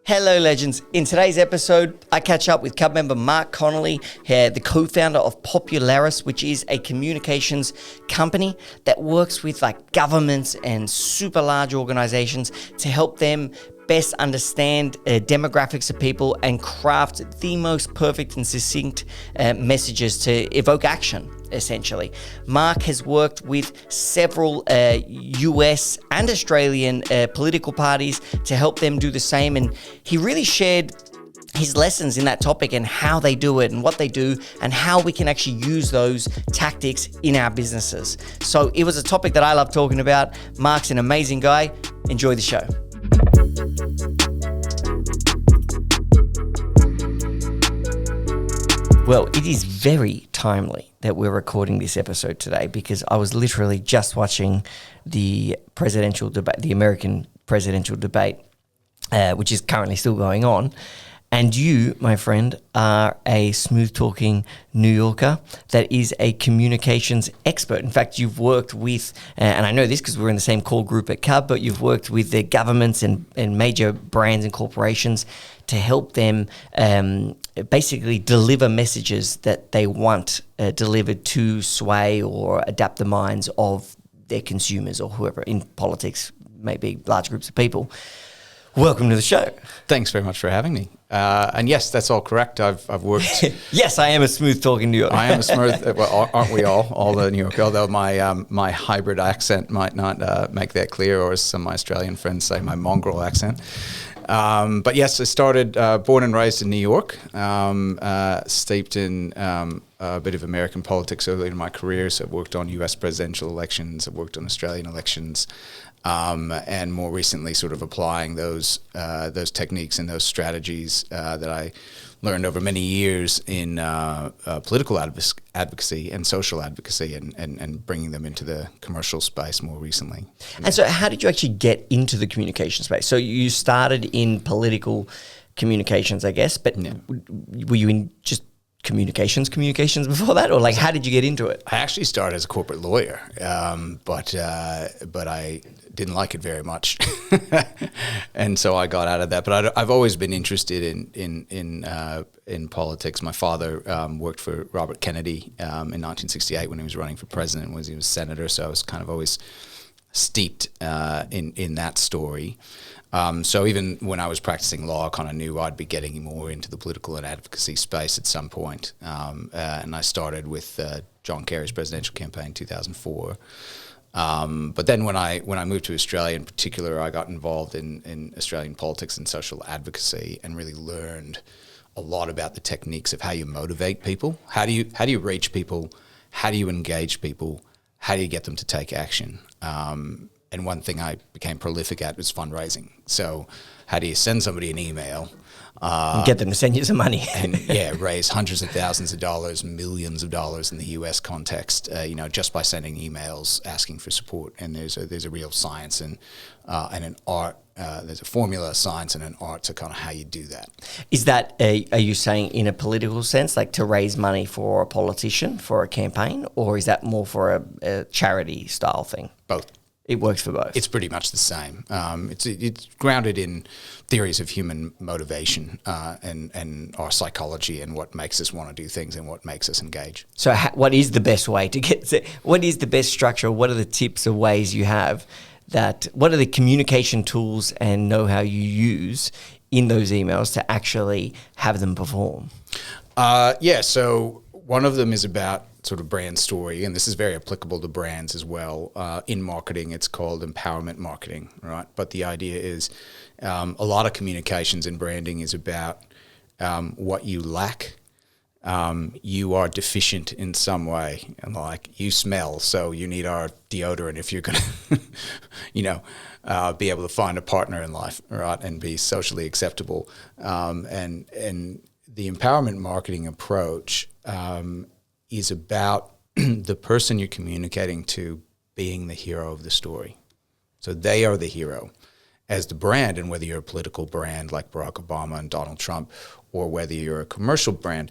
Hello, legends. In today's episode, I catch up with Cub member Mark Connelly, the co-founder of Popularis, which is a communications company that works with governments and super large organizations to help them best understand demographics of people and craft the most perfect and succinct messages to evoke action, essentially. Mark has worked with several US and Australian political parties to help them do the same, and he really shared his lessons in that topic and how they do it and what they do and how we can actually use those tactics in our businesses. So it was a topic that I love talking about. Mark's an amazing guy. Enjoy the show. Well, it is very timely that we're recording this episode today because I was literally just watching the presidential debate, the American presidential debate, which is currently still going on. And you, my friend, are a smooth-talking New Yorker that is a communications expert. In fact, you've worked with, and I know this because we're in the same call group at Cub, but you've worked with the governments and major brands and corporations to help them basically deliver messages that they want delivered to sway or adapt the minds of their consumers or whoever in politics, maybe large groups of people. Welcome to the show. Thanks very much for having me. And yes, that's all correct. I've worked. Yes, I am a smooth talking New Yorker. I am a smooth. Well, aren't we all the New Yorker? Although my hybrid accent might not make that clear, or as some of my Australian friends say, my mongrel accent. But yes, I started born and raised in New York, steeped in a bit of American politics early in my career. So I've worked on US presidential elections, I've worked on Australian elections, and more recently sort of applying those techniques and those strategies that I learned over many years in political advocacy and social advocacy and bringing them into the commercial space more recently. And so how did you actually get into the communication space? So you started in political communications, I guess, but were you in just communications before that, or how did you get into it? I actually started as a corporate lawyer, but I didn't like it very much, and so I got out of that. But I've always been interested in politics. My father worked for Robert Kennedy in 1968 when he was running for president, he was senator. So I was kind of always steeped in that story. So even when I was practicing law, I kind of knew I'd be getting more into the political and advocacy space at some point. And I started with John Kerry's presidential campaign in 2004. But then when I moved to Australia in particular, I got involved in Australian politics and social advocacy and really learned a lot about the techniques of how you motivate people. How do you reach people? How do you engage people? How do you get them to take action? And one thing I became prolific at was fundraising. So how do you send somebody an email? Get them to send you some money. And raise hundreds of thousands of dollars, millions of dollars in the US context, just by sending emails asking for support. And there's a real science and an art. There's a formula, a science, and an art to kind of how you do that. Is that, are you saying in a political sense, to raise money for a politician, for a campaign, or is that more for a charity style thing? Both. It works for both. It's pretty much the same. It's grounded in theories of human motivation and our psychology and what makes us want to do things and what makes us engage. So what is the best way to get to, what is the best structure? What are the tips or ways you have what are the communication tools and know-how you use in those emails to actually have them perform? So one of them is about sort of brand story, and this is very applicable to brands as well. In marketing, it's called empowerment marketing, right? But the idea is a lot of communications in branding is about what you lack. You are deficient in some way, and you smell, so you need our deodorant if you're going to, be able to find a partner in life, right, and be socially acceptable. And the empowerment marketing approach is about the person you're communicating to being the hero of the story. So they are the hero. As the brand, and whether you're a political brand like Barack Obama and Donald Trump, or whether you're a commercial brand,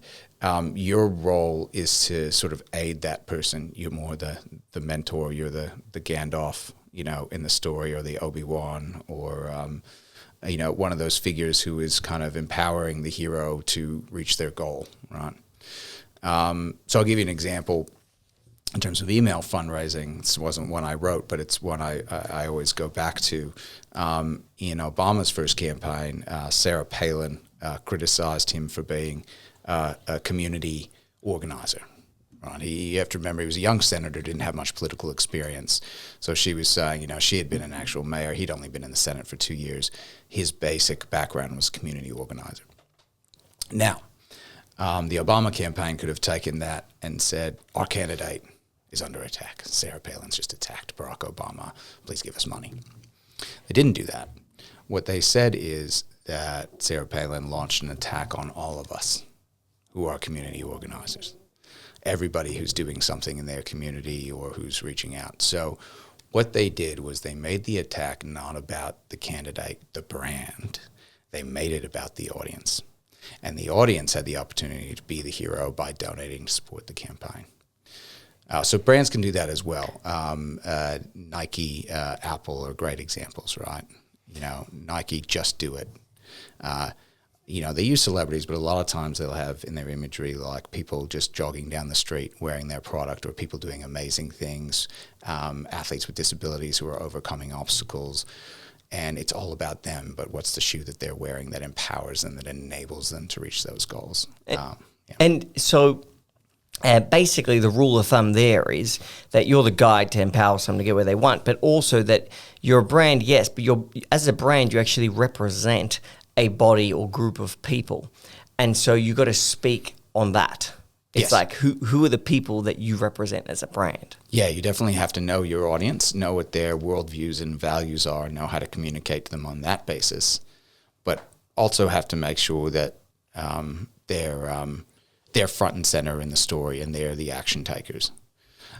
your role is to sort of aid that person. You're more the mentor, you're the Gandalf, in the story, or the Obi-Wan, or one of those figures who is kind of empowering the hero to reach their goal, right? So I'll give you an example in terms of email fundraising. This wasn't one I wrote, but it's one I always go back to. In Obama's first campaign, Sarah Palin criticized him for being a community organizer. Right? You have to remember he was a young senator, didn't have much political experience. So she was saying, she had been an actual mayor. He'd only been in the Senate for 2 years. His basic background was community organizer. Now, the Obama campaign could have taken that and said, our candidate is under attack. Sarah Palin's just attacked Barack Obama. Please give us money. They didn't do that. What they said is that Sarah Palin launched an attack on all of us who are community organizers. Everybody who's doing something in their community or who's reaching out. So what they did was they made the attack not about the candidate, the brand. They made it about the audience. And the audience had the opportunity to be the hero by donating to support the campaign. So brands can do that as well. Nike, Apple are great examples, right? Nike, just do it. They use celebrities, but a lot of times they'll have in their imagery like people just jogging down the street wearing their product, or people doing amazing things, athletes with disabilities who are overcoming obstacles. And it's all about them, but what's the shoe that they're wearing that empowers them, that enables them to reach those goals? And so basically the rule of thumb there is that you're the guide to empower someone to get where they want, but also that you're a brand, yes, but as a brand, you actually represent a body or group of people. And so you got to speak on that. It's like, who are the people that you represent as a brand? Yeah, you definitely have to know your audience, know what their worldviews and values are, know how to communicate to them on that basis, but also have to make sure that they're front and center in the story and they're the action takers.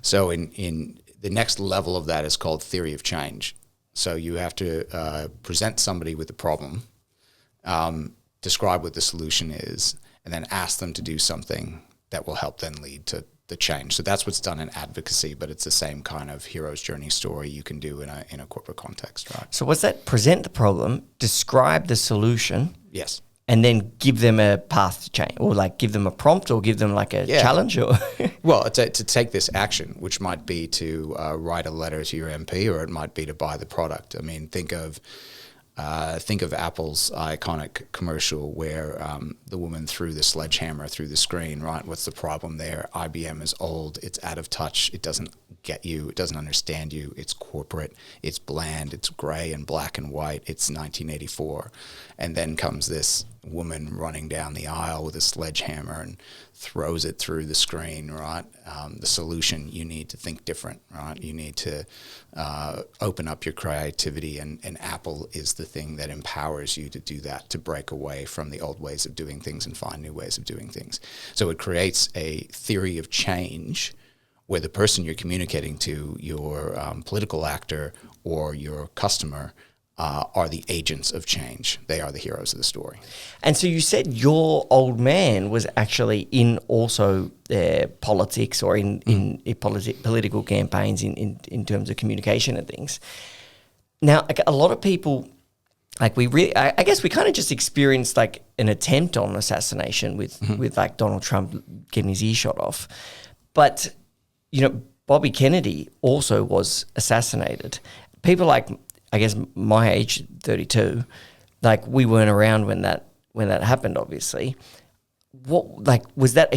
So in the next level of that is called theory of change. So you have to present somebody with a problem, describe what the solution is, and then ask them to do something that will help then lead to the change. So that's what's done in advocacy, but it's the same kind of hero's journey story you can do in a corporate context, right? So what's that? Present the problem, describe the solution. Yes. And then give them a path to change, or like give them a prompt, or give them like a challenge, or well, to take this action, which might be to write a letter to your MP, or it might be to buy the product. I mean, think of Apple's iconic commercial where the woman threw the sledgehammer through the screen, right? What's the problem there? IBM is old. It's out of touch. It doesn't get you. It doesn't understand you. It's corporate. It's bland. It's gray and black and white. It's 1984. And then comes this woman running down the aisle with a sledgehammer and throws it through the screen, right? The solution, you need to think different, right? You need to open up your creativity, and Apple is the thing that empowers you to do that, to break away from the old ways of doing things and find new ways of doing things. So it creates a theory of change where the person you're communicating to, your political actor or your customer, are the agents of change. They are the heroes of the story. And so you said your old man was actually in also politics, or in political campaigns in terms of communication and things. Now, like a lot of people, like I guess we kind of just experienced like an attempt on assassination with like Donald Trump getting his ear shot off. But, Bobby Kennedy also was assassinated. People like, I guess my age, 32, like we weren't around when that happened, obviously. What, like, was that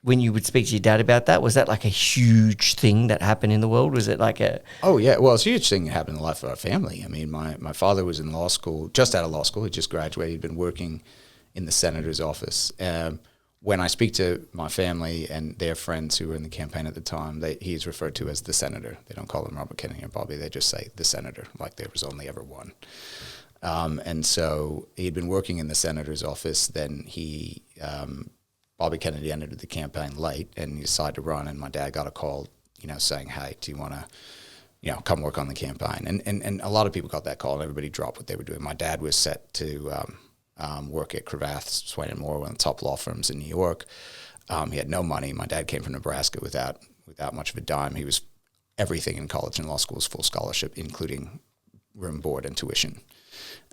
when you would speak to your dad about that, was that like a huge thing that happened in the world? Was it like a... Oh, yeah. Well, it's a huge thing that happened in the life of our family. I mean, my father was in law school, just out of law school. He just graduated. He'd been working in the senator's office. When I speak to my family and their friends who were in the campaign at the time, he's referred to as the senator. They don't call him Robert Kennedy or Bobby. They just say the senator, like there was only ever one. And so he'd been working in the senator's office. Then Bobby Kennedy entered the campaign late, and he decided to run. And my dad got a call, saying, "Hey, do you want to, come work on the campaign?" And a lot of people got that call, and everybody dropped what they were doing. My dad was set to work at Cravath, Swain & Moore, one of the top law firms in New York. He had no money. My dad came from Nebraska without much of a dime. He was everything in college and law school was full scholarship, including room, board, and tuition.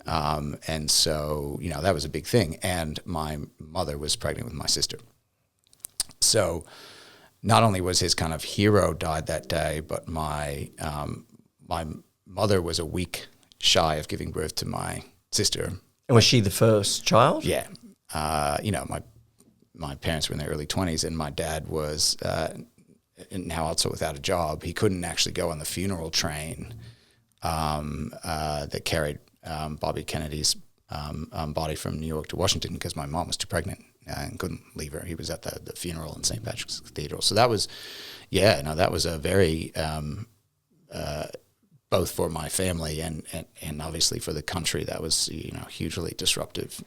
And so, that was a big thing. And my mother was pregnant with my sister. So not only was his kind of hero died that day, but my mother was a week shy of giving birth to my sister. And was she the first child? Yeah. My parents were in their early 20s, and my dad was now also without a job. He couldn't actually go on the funeral train that carried Bobby Kennedy's body from New York to Washington because my mom was too pregnant and couldn't leave her. He was at the funeral in St. Patrick's Cathedral. So that was, that was a very, both for my family and obviously for the country, that was, hugely disruptive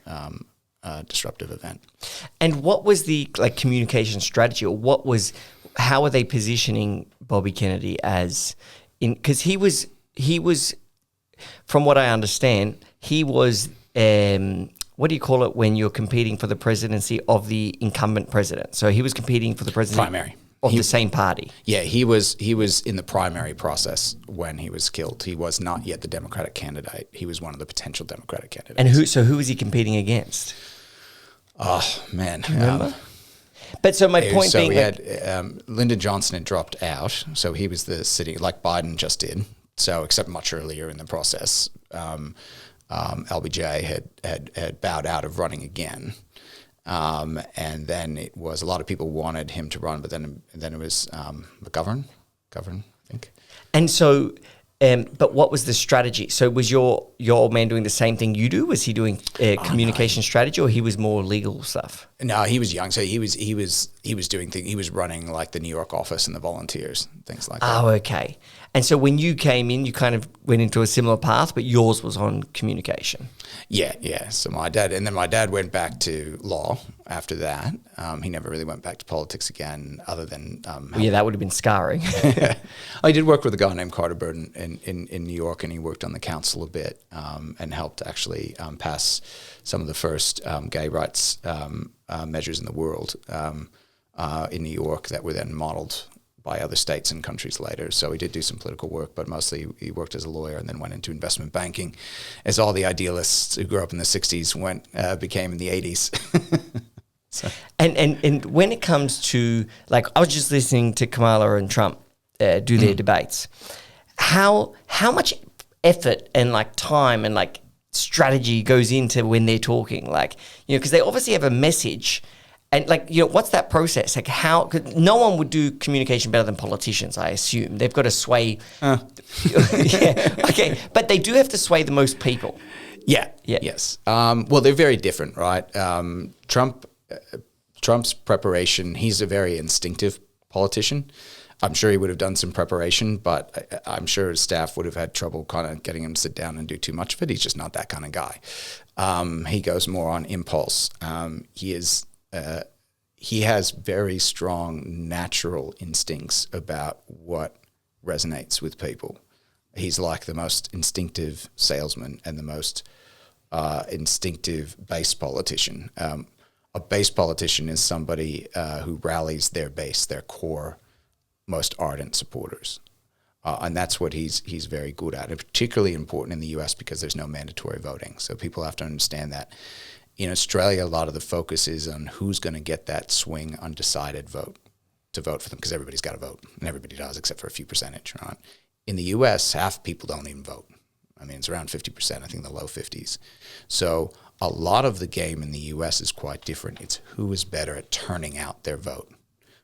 event. And what was the communication strategy, or how were they positioning Bobby Kennedy because he was, from what I understand, he was, what do you call it when you're competing for the presidency of the incumbent president? So he was competing for the presidency primary of the same party. Yeah, he was in the primary process when he was killed. He was not yet the Democratic candidate. He was one of the potential Democratic candidates. And who was he competing against? Oh, man. Remember? But so my point being... we had Lyndon Johnson had dropped out, so he was the sitting, like Biden just did, so except much earlier in the process. LBJ had bowed out of running again. And then it was, a lot of people wanted him to run, but then it was McGovern, I think. And so... but what was the strategy? So was your old man doing the same thing you do? Was he doing communication strategy, or he was more legal stuff? No, he was young, so he was doing things. He was running like the New York office and the volunteers, things like that. Oh, okay. And so when you came in, you kind of went into a similar path, but yours was on communication. Yeah. So my dad went back to law after that. He never really went back to politics again, other than that would have been scarring. I did work with a guy named Carter Burden in New York, and he worked on the council a bit and helped actually pass some of the first gay rights measures in the world in New York that were then modeled by other states and countries later. So he did do some political work, but mostly he worked as a lawyer and then went into investment banking, as all the idealists who grew up in the 60s became in the 80s. So. And when it comes to, I was just listening to Kamala and Trump do their debates. How much effort and time and strategy goes into when they're talking? Because they obviously have a message. And what's that process? How? 'Cause no one would do communication better than politicians, I assume. They've got to sway. Yeah. Okay. But they do have to sway the most people. Yeah. Yes. Well, they're very different, right? Trump's preparation. He's a very instinctive politician. I'm sure he would have done some preparation, but I'm sure his staff would have had trouble kind of getting him to sit down and do too much of it. He's just not that kind of guy. He goes more on impulse. He has very strong natural instincts about what resonates with people. He's like the most instinctive salesman and the most instinctive base politician. A base politician is somebody who rallies their base, their core, most ardent supporters. And that's what he's very good at. It's particularly important in the US because there's no mandatory voting. So people have to understand that. In Australia, a lot of the focus is on who's going to get that swing undecided vote to vote for them, because everybody's got to vote, and everybody does except for a few percentage, right? In the US, half people don't even vote. I mean, it's around 50%, I think the low 50s. So a lot of the game in the US is quite different. It's who is better at turning out their vote,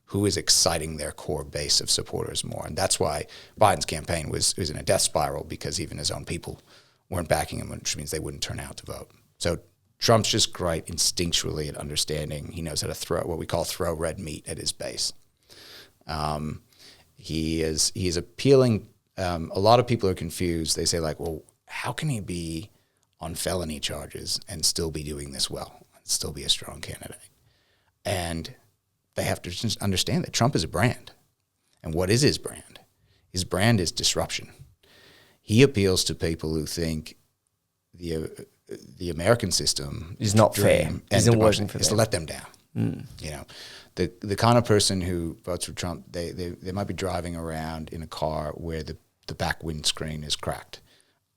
who is exciting their core base of supporters more. And that's why Biden's campaign was in a death spiral, because even his own people weren't backing him, which means they wouldn't turn out to vote. So Trump's just great instinctually at understanding. He knows how to throw what we call throw red meat at his base. He is appealing. A lot of people are confused. They say well, how can he be on felony charges and still be doing this well, and still be a strong candidate? And they have to just understand that Trump is a brand. And what is his brand? His brand is disruption. He appeals to people who think the American system is not fair. Isn't working for them. Is to let them down. The kind of person who votes for Trump, they might be driving around in a car where the back windscreen is cracked,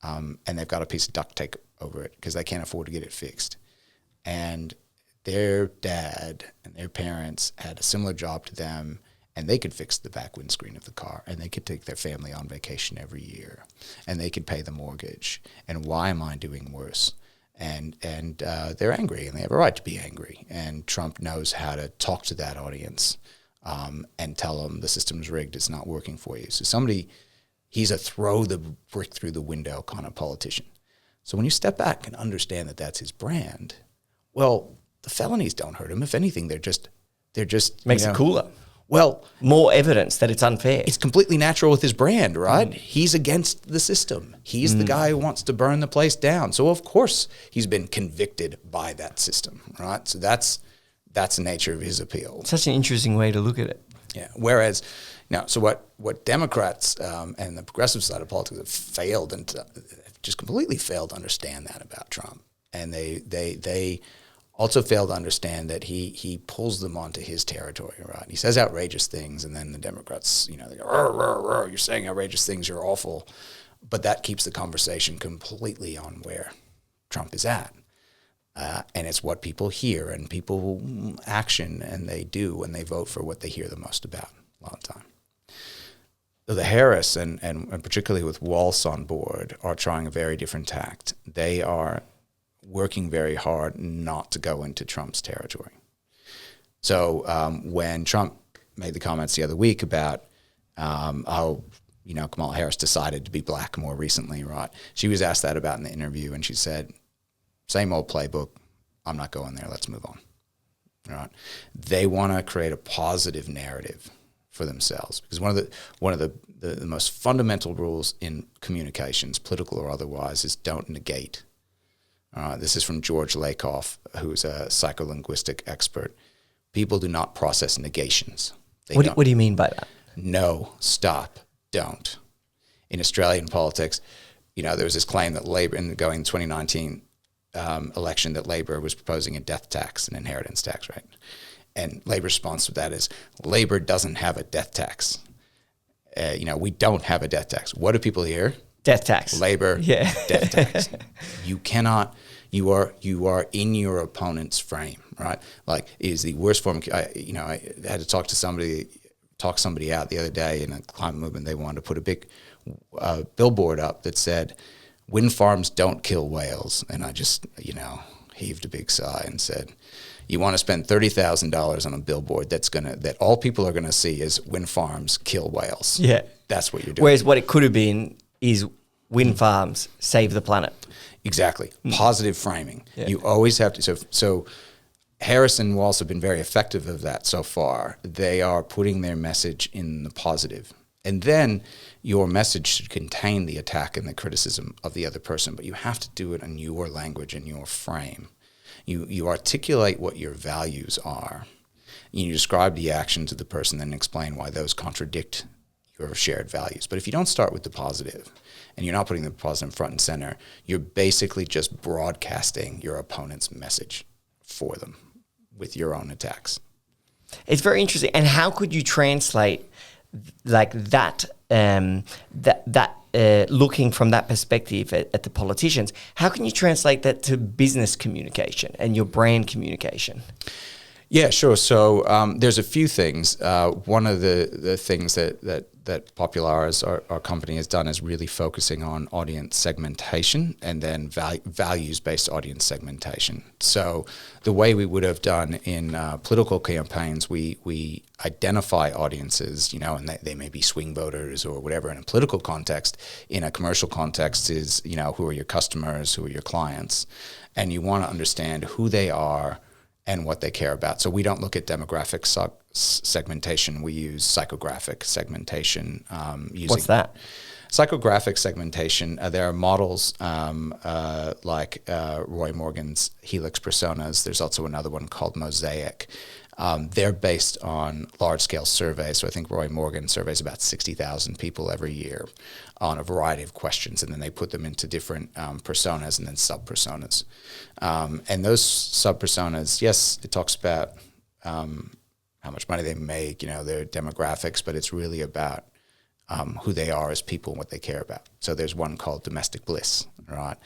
and they've got a piece of duct over it because they can't afford to get it fixed. And their dad and their parents had a similar job to them, and they could fix the back windscreen of the car, and they could take their family on vacation every year, and they could pay the mortgage. And why am I doing worse? And they're angry, and they have a right to be angry. And Trump knows how to talk to that audience and tell them the system's rigged, it's not working for you. So he's a throw the brick through the window kind of politician. So when you step back and understand that that's his brand, well, the felonies don't hurt him. If anything, they're just Makes it cooler. Well, more evidence that it's unfair. It's completely natural with his brand, right? He's against the system. He's the guy who wants to burn the place down. So of course he's been convicted by that system, right? So that's the nature of his appeal. Such an interesting way to look at it. Yeah. Whereas, so what Democrats and the progressive side of politics have failed and just completely failed to understand that about Trump, and they also failed to understand that he pulls them onto his territory, right? He says outrageous things, and then the Democrats, they go, "Rrr, rrr, rrr, you're saying outrageous things, you're awful," but that keeps the conversation completely on where Trump is at. And it's what people hear and people action, and they do, and they vote for what they hear the most about a lot of the time. So the Harris, and particularly with Walz on board, are trying a very different tact. They are working very hard not to go into Trump's territory. So when Trump made the comments the other week about how Kamala Harris decided to be black more recently, right? She was asked that about in the interview, and she said, "Same old playbook. I'm not going there. Let's move on." Right? They want to create a positive narrative for themselves, because one of the most fundamental rules in communications, political or otherwise, is don't negate. This is from George Lakoff, who's a psycholinguistic expert. People do not process negations. What do you mean by that? No, stop, don't. In Australian politics, there was this claim that Labor, in the 2019 election, that Labor was proposing a death tax, an inheritance tax, right? And Labor's response to that is, Labor doesn't have a death tax. We don't have a death tax. What do people hear? Death tax. Labor, death tax. You cannot. You are in your opponent's frame, right? Like, it is the worst form. I had to talk somebody out the other day in a climate movement. They wanted to put a big billboard up that said, "Wind farms don't kill whales," and I just heaved a big sigh and said, "You want to spend $30,000 on a billboard that all people are gonna see is wind farms kill whales?" Yeah, that's what you're doing. Whereas what it could have been is wind farms save the planet. Exactly. Positive framing. Yeah. You always have to. So Harris and Walz have been very effective of that so far. They are putting their message in the positive. And then your message should contain the attack and the criticism of the other person, but you have to do it in your language and your frame. You articulate what your values are. You describe the actions of the person, then explain why those contradict your shared values. But if you don't start with the positive, and you're not putting the positive front and center, you're basically just broadcasting your opponent's message for them with your own attacks. It's very interesting. And how could you translate like that, looking from that perspective at the politicians, how can you translate that to business communication and your brand communication? Yeah, sure. So there's a few things. One of the things that Popularis, our company, has done is really focusing on audience segmentation and then values-based audience segmentation. So the way we would have done in political campaigns, we identify audiences, and they may be swing voters or whatever in a political context. In a commercial context is, who are your customers, who are your clients, and you want to understand who they are and what they care about. So we don't look at demographic segmentation. We use psychographic segmentation. What's that? Psychographic segmentation, there are models like Roy Morgan's Helix Personas. There's also another one called Mosaic. They're based on large-scale surveys. So I think Roy Morgan surveys about 60,000 people every year on a variety of questions, and then they put them into different personas and then sub-personas. And those sub-personas, yes, it talks about how much money they make, their demographics, but it's really about who they are as people and what they care about. So there's one called domestic bliss, right?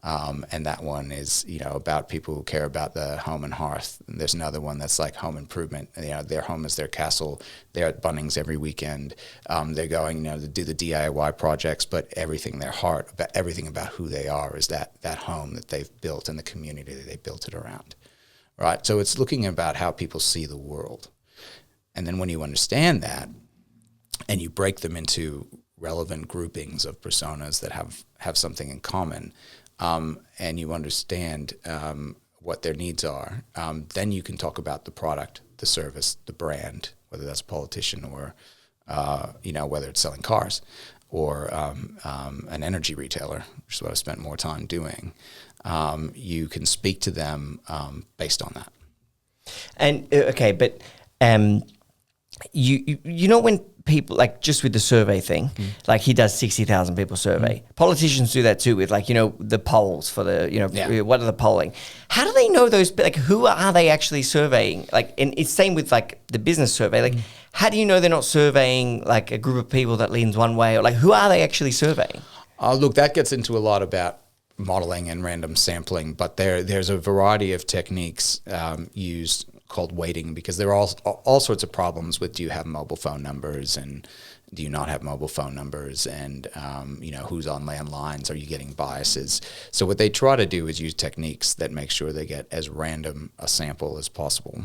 And that one is, about people who care about the home and hearth. And there's another one that's like home improvement. Their home is their castle. They're at Bunnings every weekend. They're going, to do the DIY projects, but everything, their heart, everything about who they are is that home that they've built and the community that they built it around, right? So it's looking about how people see the world. And then when you understand that and you break them into relevant groupings of personas that have something in common, and you understand what their needs are, then you can talk about the product, the service, the brand, whether that's a politician or, whether it's selling cars or an energy retailer, which is what I've spent more time doing. You can speak to them based on that. And, okay, but you know when people, like just with the survey thing, like he does 60,000 people survey. Politicians do that too with the polls for the, what are the polling? How do they know those, like who are they actually surveying? Like, and it's same with like the business survey. Like, how do you know they're not surveying like a group of people that leans one way, or like who are they actually surveying? Look, that gets into a lot about modeling and random sampling, but there's a variety of techniques used called weighting, because there are all sorts of problems with, do you have mobile phone numbers and do you not have mobile phone numbers, and who's on landlines, are you getting biases? So what they try to do is use techniques that make sure they get as random a sample as possible.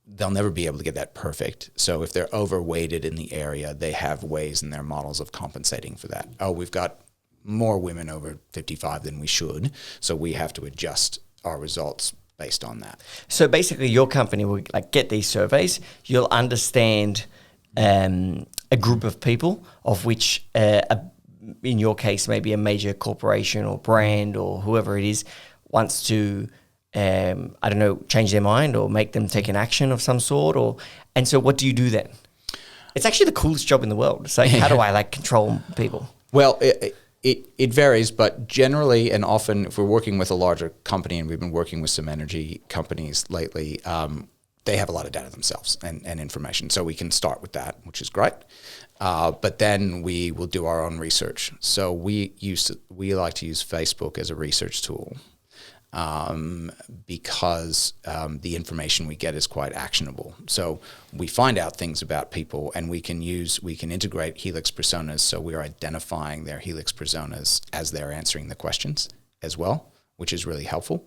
They'll never be able to get that perfect. So if they're overweighted in the area, they have ways in their models of compensating for that. Oh, we've got more women over 55 than we should, so we have to adjust our results based on that. So basically your company will like get these surveys, you'll understand a group of people of which in your case maybe a major corporation or brand or whoever it is wants to change their mind or make them take an action of some sort, and so what do you do then? It's actually the coolest job in the world. It's like, how do I like control people? Well, it varies, but generally and often if we're working with a larger company, and we've been working with some energy companies lately, they have a lot of data themselves and information. So we can start with that, which is great. But then we will do our own research. So we like to use Facebook as a research tool. Because the information we get is quite actionable. So we find out things about people, and we can integrate Helix personas, so we're identifying their Helix personas as they're answering the questions as well, which is really helpful.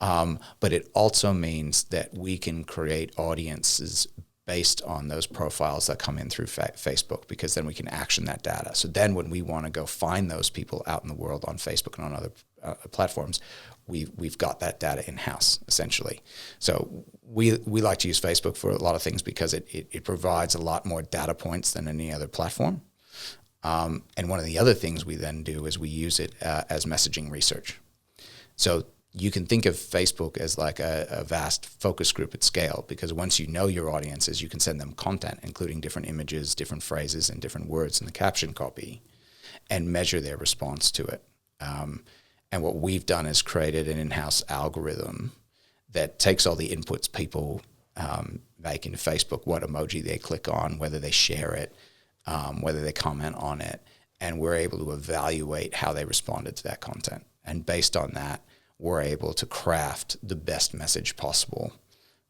But it also means that we can create audiences based on those profiles that come in through Facebook, because then we can action that data. So then when we want to go find those people out in the world on Facebook and on other platforms, we've got that data in-house, essentially. So we like to use Facebook for a lot of things because it provides a lot more data points than any other platform. And one of the other things we then do is we use it as messaging research. So you can think of Facebook as like a vast focus group at scale, because once you know your audiences, you can send them content, including different images, different phrases, and different words in the caption copy, and measure their response to it. And what we've done is created an in-house algorithm that takes all the inputs people make into Facebook, what emoji they click on, whether they share it, whether they comment on it, and we're able to evaluate how they responded to that content. And based on that, we're able to craft the best message possible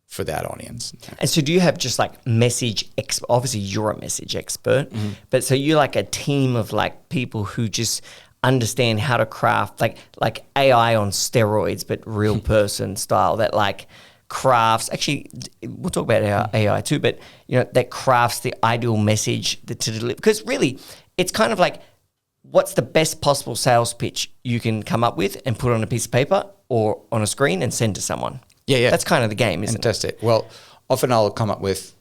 for that audience. And so do you have just like obviously you're a message expert, but so you're like a team of like people who just understand how to craft like AI on steroids, but real person style that like crafts, actually we'll talk about AI too, but that crafts the ideal message to deliver. Because really it's kind of like, what's the best possible sales pitch you can come up with and put on a piece of paper or on a screen and send to someone? Yeah. That's kind of the game, isn't it? Test it. Well, often I'll come up with,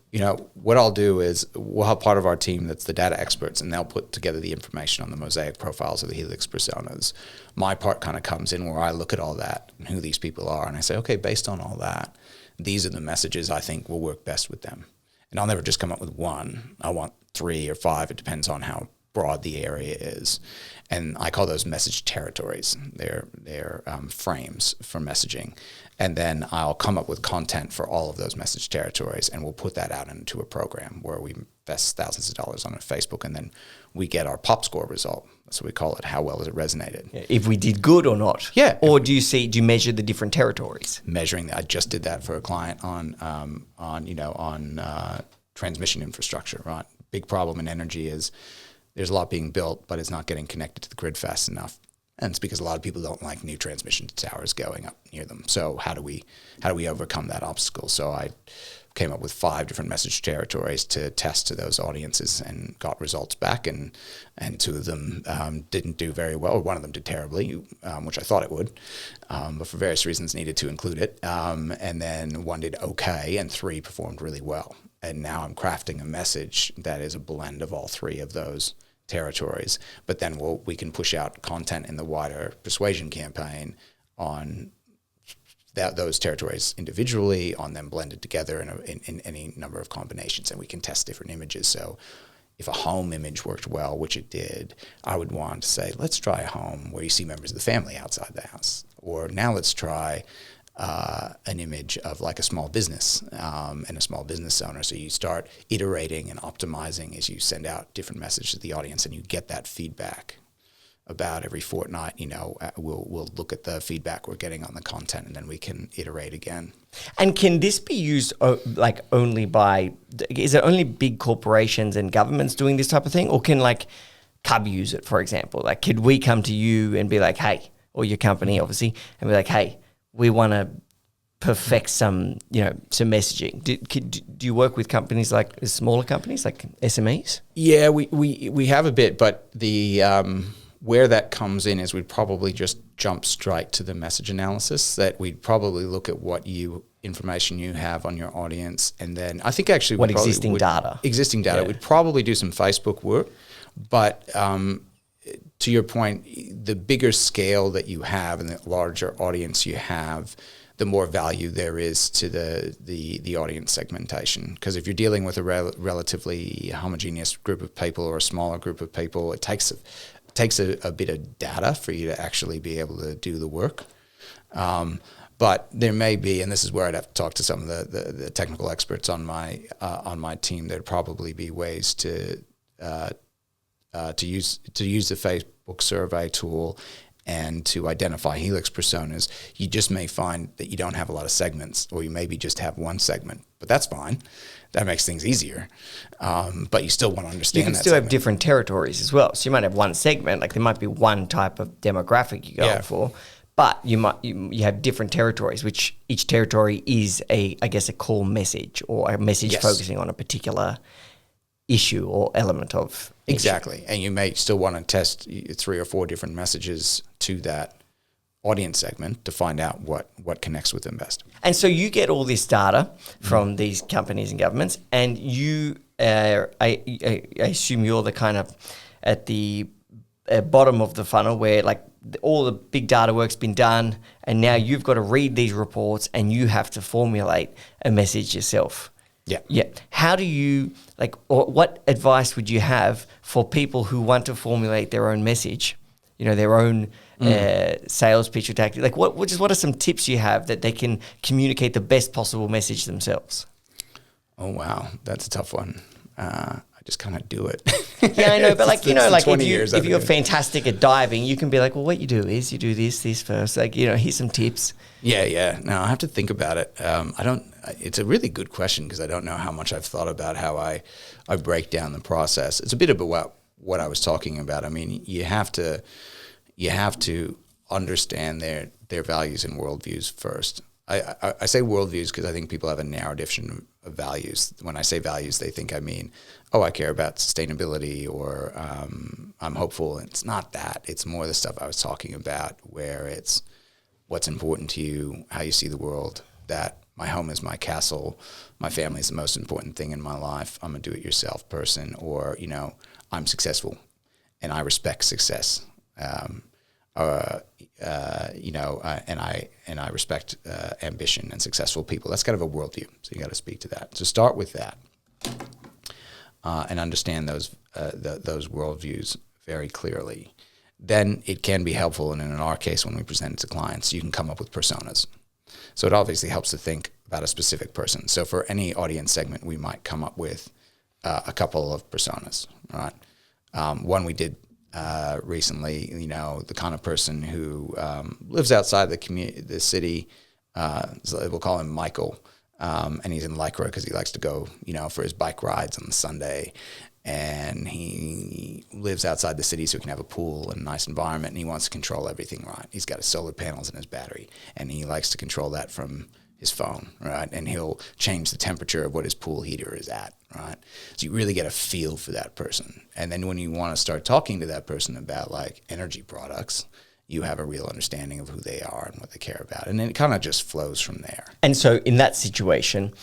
what I'll do is we'll have part of our team that's the data experts, and they'll put together the information on the mosaic profiles of the Helix personas. My part kind of comes in where I look at all that and who these people are, and I say, okay, based on all that, these are the messages I think will work best with them. And I'll never just come up with one. I want 3 or 5. It depends on how broad the area is. And I call those message territories. They're frames for messaging. And then I'll come up with content for all of those message territories, and we'll put that out into a program where we invest thousands of dollars on Facebook, and then we get our pop score result. That's what we call it. How well has it resonated? If we did good or not. Yeah. Or do you measure the different territories? Measuring that. I just did that for a client on transmission infrastructure, right? Big problem in energy is there's a lot being built, but it's not getting connected to the grid fast enough. And it's because a lot of people don't like new transmission towers going up near them. So how do we overcome that obstacle? So I came up with 5 different message territories to test to those audiences and got results back. And 2 of them didn't do very well. One of them did terribly, which I thought it would, but for various reasons needed to include it. And then 1 did okay, and 3 performed really well. And now I'm crafting a message that is a blend of all 3 of those territories. But then we can push out content in the wider persuasion campaign on those territories individually, on them blended together in any number of combinations, and we can test different images. So if a home image worked well, which it did, I would want to say, let's try a home where you see members of the family outside the house. Or now let's try an image of like a small business and a small business owner. So you start iterating and optimizing as you send out different messages to the audience, and you get that feedback. About every fortnight, we'll look at the feedback we're getting on the content, and then we can iterate again. And can this be used only by? Is it only big corporations and governments doing this type of thing, or can like Cub use it, for example? Like, could we come to you and be like, hey, or your company, obviously, and be like, hey, we want to perfect some messaging. Do you work with companies like smaller companies, like SMEs? Yeah, we have a bit, but the where that comes in is we'd probably just jump straight to the message analysis. That we'd probably look at what information you have on your audience, and then I think actually existing data. Yeah. We'd probably do some Facebook work, but to your point, the bigger scale that you have and the larger audience you have, the more value there is to the audience segmentation. Because if you're dealing with a relatively homogeneous group of people or a smaller group of people, it takes a bit of data for you to actually be able to do the work. But there may be, and this is where I'd have to talk to some of the technical experts on my team, there'd probably be ways to use the Facebook survey tool and to identify Helix personas. You just may find that you don't have a lot of segments, or you maybe just have one segment, but that's fine. That makes things easier. But you still want to understand that. You can still have different territories as well. So you might have one segment, like there might be one type of demographic you're going for, but you have different territories, which each territory is a core message, or a message focusing on a particular issue or element of exactly. And you may still want to test 3 or 4 different messages to that audience segment to find out what connects with them best. And so you get all this data from these companies and governments, and you, I assume you're the kind of at the bottom of the funnel where like all the big data work's been done, and now you've got to read these reports and you have to formulate a message yourself. Yeah. How do you or what advice would you have for people who want to formulate their own message, their own sales pitch or tactic? Like what are some tips you have that they can communicate the best possible message themselves? Oh, wow. That's a tough one. I just kind of do it. Yeah, I know. But if you're fantastic at diving, you can be like, well, what you do is you do this first. Here's some tips. Yeah. No, I have to think about it. It's a really good question because I don't know how much I've thought about how I break down the process. It's a bit about what I was talking about. I mean, you have to understand their values and worldviews first. I say worldviews because I think people have a narrow definition of values. When I say values, they think I mean, I care about sustainability, or I'm hopeful. And it's not that. It's more the stuff I was talking about, where it's what's important to you, how you see the world, that my home is my castle, my family is the most important thing in my life, I'm a do-it-yourself person, or, I'm successful and I respect success. And I respect ambition and successful people. That's kind of a worldview. So you got to speak to that. So start with that and understand those those worldviews very clearly, then it can be helpful. And in our case, when we present it to clients, you can come up with personas. So it obviously helps to think about a specific person. So for any audience segment, we might come up with a couple of personas, right? One we did recently, the kind of person who lives outside the city. So we'll call him Michael, and he's in Lycra because he likes to go, for his bike rides on Sunday. And he lives outside the city so he can have a pool and a nice environment, and he wants to control everything, right? He's got his solar panels and his battery, and he likes to control that from his phone, right? And he'll change the temperature of what his pool heater is at, right? So you really get a feel for that person. And then when you want to start talking to that person about like energy products, you have a real understanding of who they are and what they care about. And then it kind of just flows from there. And so in that situation,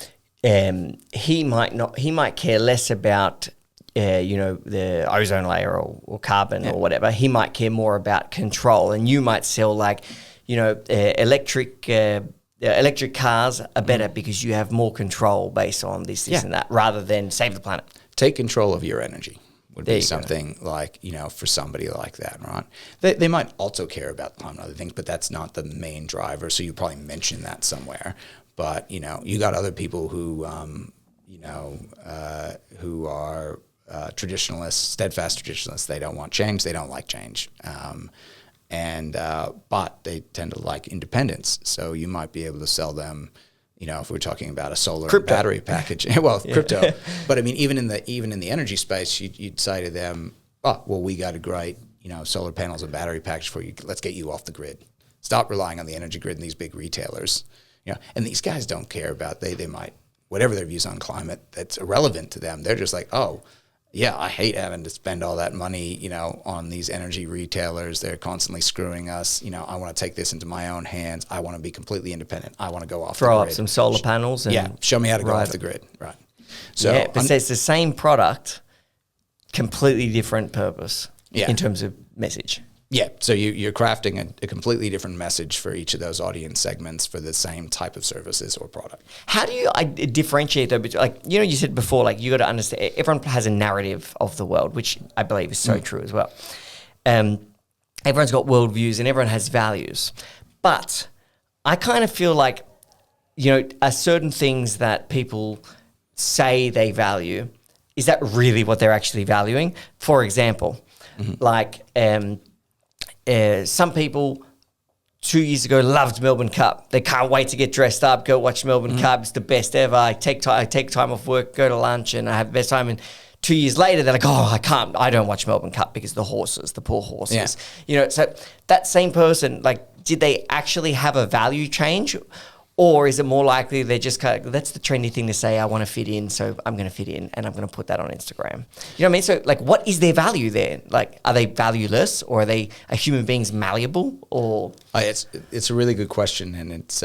he might care less about the ozone layer or carbon or whatever. He might care more about control, and you might sell like, electric cars are better because you have more control based on this and that, rather than save the planet. Take control of your energy would be something like, for somebody like that, right? They might also care about other things, but that's not the main driver. So you probably mention that somewhere. But, you got other people who, who are traditionalists, steadfast traditionalists. They don't want change. They don't like change. But they tend to like independence. So you might be able to sell them, if we're talking about a solar and battery package. Well, crypto. But I mean, even in the energy space, you'd say to them, "Oh, well, we got a great, solar panels and battery package for you. Let's get you off the grid. Stop relying on the energy grid and these big retailers." And these guys don't care about they might, whatever their views on climate, that's irrelevant to them. They're just like, "Oh, yeah, I hate having to spend all that money, on these energy retailers. They're constantly screwing us. I want to take this into my own hands. I want to be completely independent. I want to go off the grid. Throw up some solar panels. And show me how to go off the grid." Right. So but it's the same product, completely different purpose in terms of message. Yeah, so you're crafting a completely different message for each of those audience segments for the same type of services or product. How do you differentiate though? Like, you said before, like you got to understand, everyone has a narrative of the world, which I believe is so true as well. Everyone's got worldviews and everyone has values. But I kind of feel like, are certain things that people say they value, is that really what they're actually valuing? For example, like, some people 2 years ago loved Melbourne Cup. They can't wait to get dressed up, go watch Melbourne Cup. It's the best ever. I take time off work, go to lunch, and I have the best time. And 2 years later, they're like, "Oh, I don't watch Melbourne Cup because the horses, the poor horses." So that same person, like, did they actually have a value change? Or is it more likely they're just kind of, that's the trendy thing to say, "I want to fit in, so I'm going to fit in and I'm going to put that on Instagram." You know what I mean? So, like, what is their value there? Like, are they valueless, or are human beings malleable? Or it's a really good question, and it's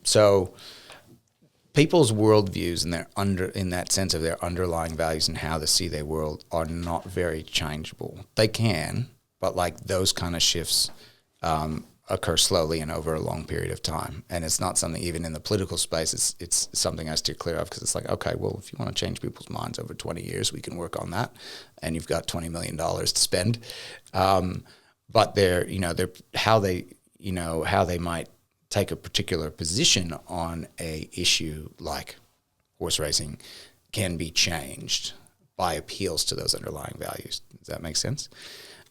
so people's worldviews and in that sense of their underlying values and how they see their world are not very changeable. They can, but like those kind of shifts occur slowly and over a long period of time. And it's not something, even in the political space, it's something I steer clear of, because it's like, okay, well, if you want to change people's minds over 20 years, we can work on that. And you've got $20 million to spend. But they're how they might take a particular position on a issue like horse racing can be changed by appeals to those underlying values. Does that make sense?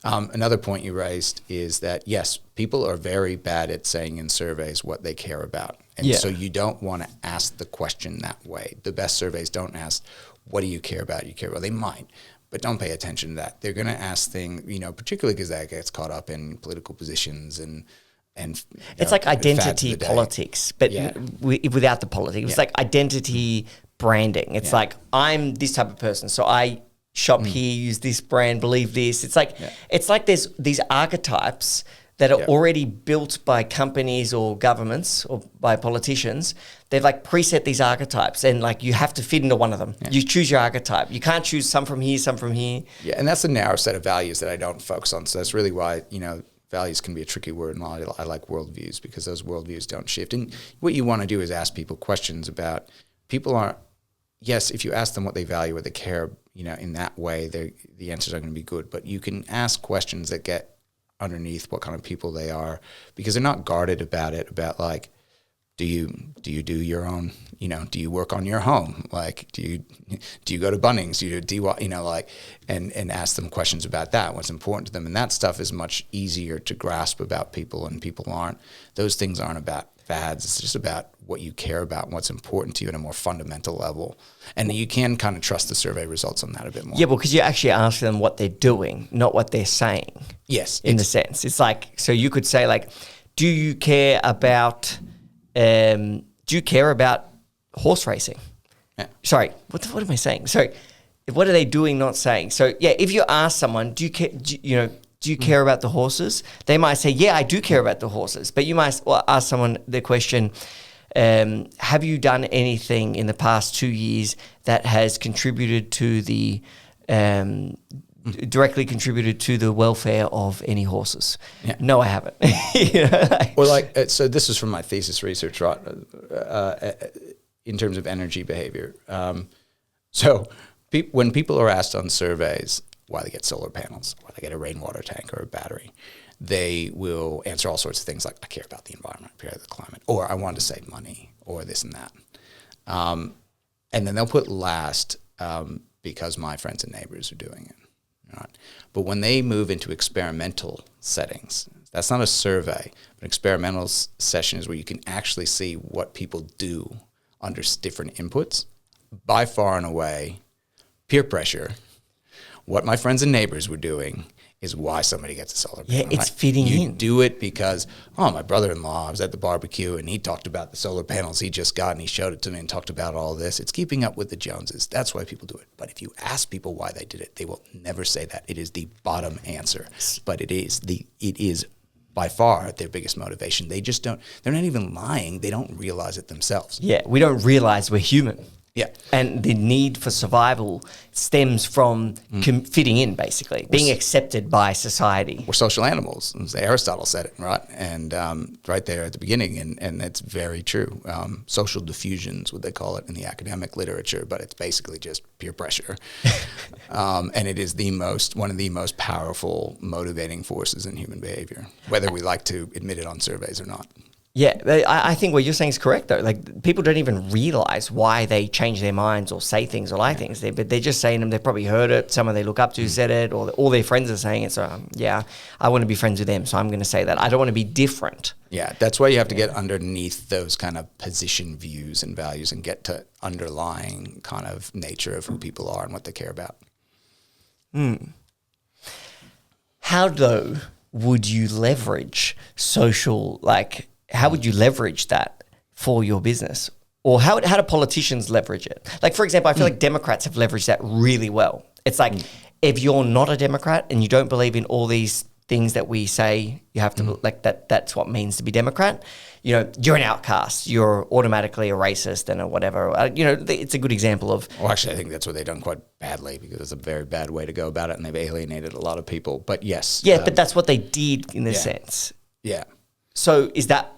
Another point you raised is that, yes, people are very bad at saying in surveys what they care about. And so you don't want to ask the question that way. The best surveys don't ask, "What do you care about?" You care about. They might, but don't pay attention to that. They're going to ask things, particularly because that gets caught up in political positions and it's like identity politics, but without the politics. It's like identity branding. It's like, I'm this type of person, so I shop here, use this brand, believe this. It's like there's these archetypes that are already built by companies or governments or by politicians. They've like preset these archetypes, and like you have to fit into one of them. You choose your archetype. You can't choose some from here, some from here. Yeah, and that's a narrow set of values that I don't focus on. So that's really why, values can be a tricky word, and I like worldviews, because those worldviews don't shift. And what you want to do is ask people questions about, people aren't, yes, if you ask them what they value, what they care, in that way, the answers are going to be good. But you can ask questions that get underneath what kind of people they are, because they're not guarded about it. About like, do you do your own? Do you work on your home? Like, do you go to Bunnings? And ask them questions about that. What's important to them, and that stuff is much easier to grasp about people, and people aren't. Those things aren't about fads. It's just about what you care about and what's important to you at a more fundamental level. And you can kind of trust the survey results on that a bit more. Yeah, because you actually ask them what they're doing, not what they're saying. Yes. In the sense. It's like, so you could say like, do you care about horse racing? Yeah. Sorry, what am I saying? Sorry, what are they doing, not saying? So yeah, if you ask someone, do you care about the horses? They might say, yeah, I do care about the horses. But you might ask someone the question, have you done anything in the past 2 years that has contributed to the, directly contributed to the welfare of any horses? Yeah. No, I haven't. So this is from my thesis research, right? In terms of energy behavior. When people are asked on surveys why they get solar panels, why they get a rainwater tank or a battery, they will answer all sorts of things like, I care about the environment, I care about the climate, or I want to save money, or this and that. And then they'll put last because my friends and neighbors are doing it. Right? But when they move into experimental settings, that's not a survey. An experimental session is where you can actually see what people do under different inputs. By far and away, peer pressure, what my friends and neighbors were doing, is why somebody gets a solar panel. Yeah, it's fitting in. You do it because, my brother-in-law was at the barbecue and he talked about the solar panels he just got and he showed it to me and talked about all this. It's keeping up with the Joneses. That's why people do it. But if you ask people why they did it, they will never say that. It is the bottom answer. But it is by far their biggest motivation. They're not even lying. They don't realize it themselves. Yeah, we don't realize we're human. Yeah. And the need for survival stems from fitting in, basically, being accepted by society. We're social animals. As Aristotle said it, right? And right there at the beginning, and that's very true. Social diffusion is what they call it in the academic literature, but it's basically just peer pressure. And it is one of the most powerful motivating forces in human behavior, whether we like to admit it on surveys or not. Yeah, I think what you're saying is correct, though. Like, people don't even realize why they change their minds or say things or like things. But they're just saying them. They've probably heard it. Someone they look up to said it, or all their friends are saying it. So, I want to be friends with them, so I'm going to say that. I don't want to be different. Yeah, that's why you have to get underneath those kind of position views and values and get to underlying kind of nature of who people are and what they care about. How, though, would you leverage social, how would you leverage that for your business? Or how do politicians leverage it? Like, for example, I feel like Democrats have leveraged that really well. It's like, if you're not a Democrat and you don't believe in all these things that we say you have to, that's what it means to be Democrat, you're an outcast. You're automatically a racist and a whatever. It's a good example of... Well, actually, I think that's what they've done quite badly, because it's a very bad way to go about it, and they've alienated a lot of people. But yes. Yeah, but that's what they did in a sense. Yeah. So is that,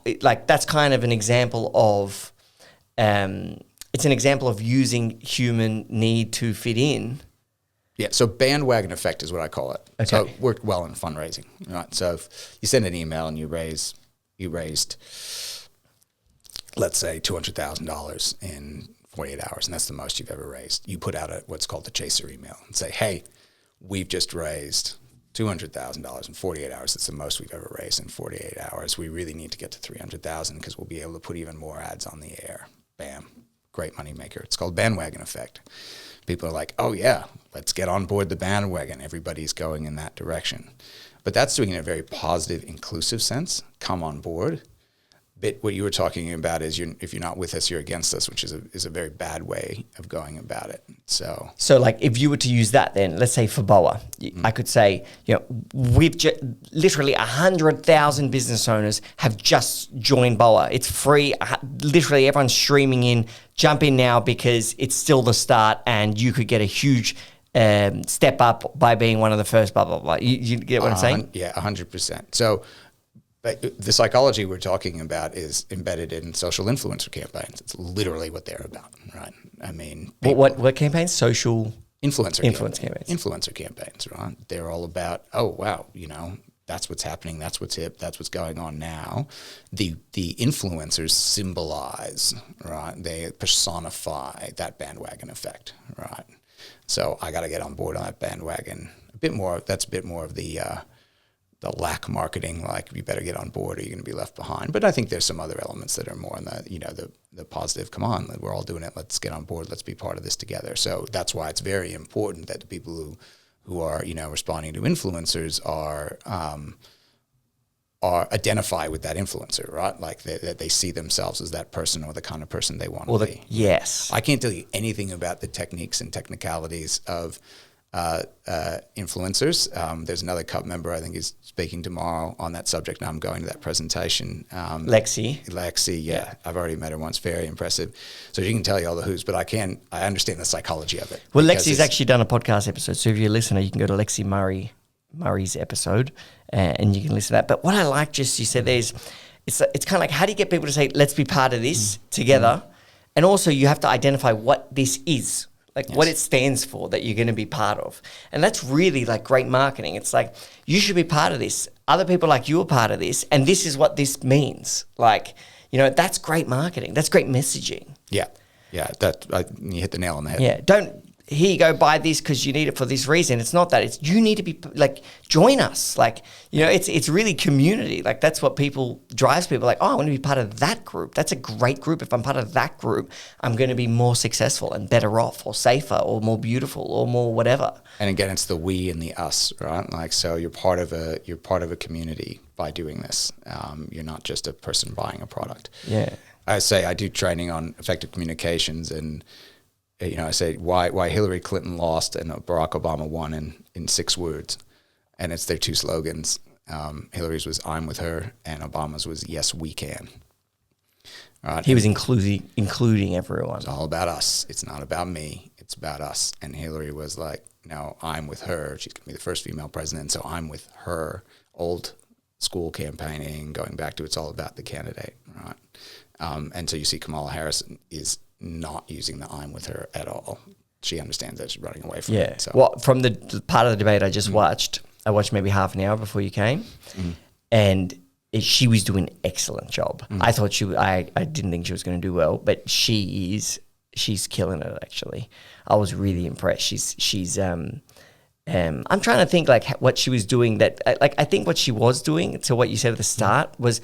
that's kind of an example of, it's an example of using human need to fit in. Yeah, so bandwagon effect is what I call it. Okay. So it worked well in fundraising, right? So if you send an email and you raised, let's say, $200,000 in 48 hours, and that's the most you've ever raised. You put out what's called the chaser email and say, hey, we've just raised $200,000 in 48 hours. That's the most we've ever raised in 48 hours. We really need to get to 300,000 because we'll be able to put even more ads on the air. Bam. Great money maker. It's called bandwagon effect. People are like, oh yeah, let's get on board the bandwagon. Everybody's going in that direction. But that's doing it in a very positive, inclusive sense. Come on board. But what you were talking about is if you're not with us, you're against us, which is a very bad way of going about it. So if you were to use that, then let's say for BOA, I could say, we've literally 100,000 business owners have just joined BOA. It's free. Literally everyone's streaming in. Jump in now because it's still the start, and you could get a huge step up by being one of the first. Blah blah blah. You get what I'm saying? Yeah, 100%. So. But the psychology we're talking about is embedded in social influencer campaigns. It's literally what they're about, right? I mean... What campaigns? Social influencer campaigns. Influencer campaigns, right? They're all about, oh, wow, that's what's happening, that's what's hip, that's what's going on now. The influencers symbolize, right? They personify that bandwagon effect, right? So I got to get on board on that bandwagon a bit more. That's a bit more of the lack marketing, like you better get on board or you're going to be left behind. But I think there's some other elements that are more on the positive. Come on, we're all doing it. Let's get on board. Let's be part of this together. So that's why it's very important that the people who are responding to influencers are identify with that influencer, right? Like that they see themselves as that person or the kind of person they want to be. Yes. I can't tell you anything about the techniques and technicalities of influencers. There's another Cup member, I think, is speaking tomorrow on that subject, and I'm going to that presentation. Lexi, yeah. I've already met her once. Very impressive. So she can tell you all the who's, but I understand the psychology of it. Well, Lexi's actually done a podcast episode, so if you're a listener, you can go to Lexi Murray's episode and you can listen to that. But what I like, just you said, it's kind of like, how do you get people to say, let's be part of this together? And also you have to identify what this is. Like what it stands for that you're going to be part of. And that's really like great marketing. It's like, you should be part of this. Other people like you are part of this. And this is what this means. Like, that's great marketing. That's great messaging. Yeah. Yeah. You hit the nail on the head. Yeah. Here you go, buy this because you need it for this reason. It's not that. It's you need to be like, join us. Like, it's really community. Like that's what drives people. Like, oh, I want to be part of that group. That's a great group. If I'm part of that group, I'm going to be more successful and better off or safer or more beautiful or more whatever. And again, it's the we and the us, right? Like, so you're part of a community by doing this. You're not just a person buying a product. Yeah. I say I do training on effective communications, and I say why Hillary Clinton lost and Barack Obama won in 6 words, and it's their 2 slogans. Hillary's was "I'm with her," and Obama's was "Yes, we can." Right? He was including everyone. It's all about us. It's not about me. It's about us. And Hillary was like, "No, I'm with her. She's going to be the first female president, so I'm with her." Old school campaigning, going back to it's all about the candidate, right? And so you see Kamala Harris is not using the "I'm with her" at all. She understands that she's running away from it. So. Well, from the part of the debate I just watched, I watched maybe half an hour before you came, and she was doing an excellent job. I thought I didn't think she was going to do well, but she's killing it actually. I was really impressed. She's I'm trying to think like what she was doing I think what she was doing, to what you said at the start, was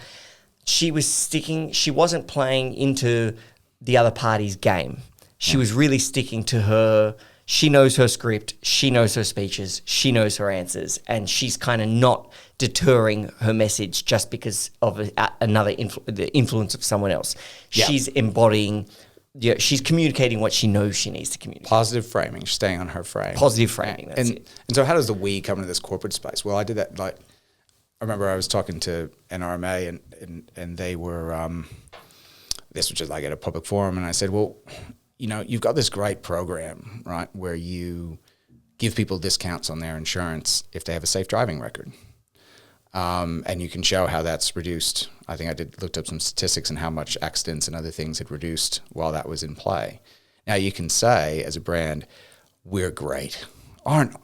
she wasn't playing into the other party's game. She was really sticking to her. She knows her script. She knows her speeches. She knows her answers. And she's kind of not deterring her message just because of the influence of someone else. Yeah. She's embodying, she's communicating what she knows she needs to communicate. Positive framing, staying on her frame. Positive framing, that's it. And so how does the we come into this corporate space? Well, I did that, I remember I was talking to NRMA and they were, this was just like at a public forum, and I said, well, you've got this great program, right, where you give people discounts on their insurance if they have a safe driving record. And you can show how that's reduced. I think I looked up some statistics on how much accidents and other things had reduced while that was in play. Now you can say as a brand, we're great. Aren't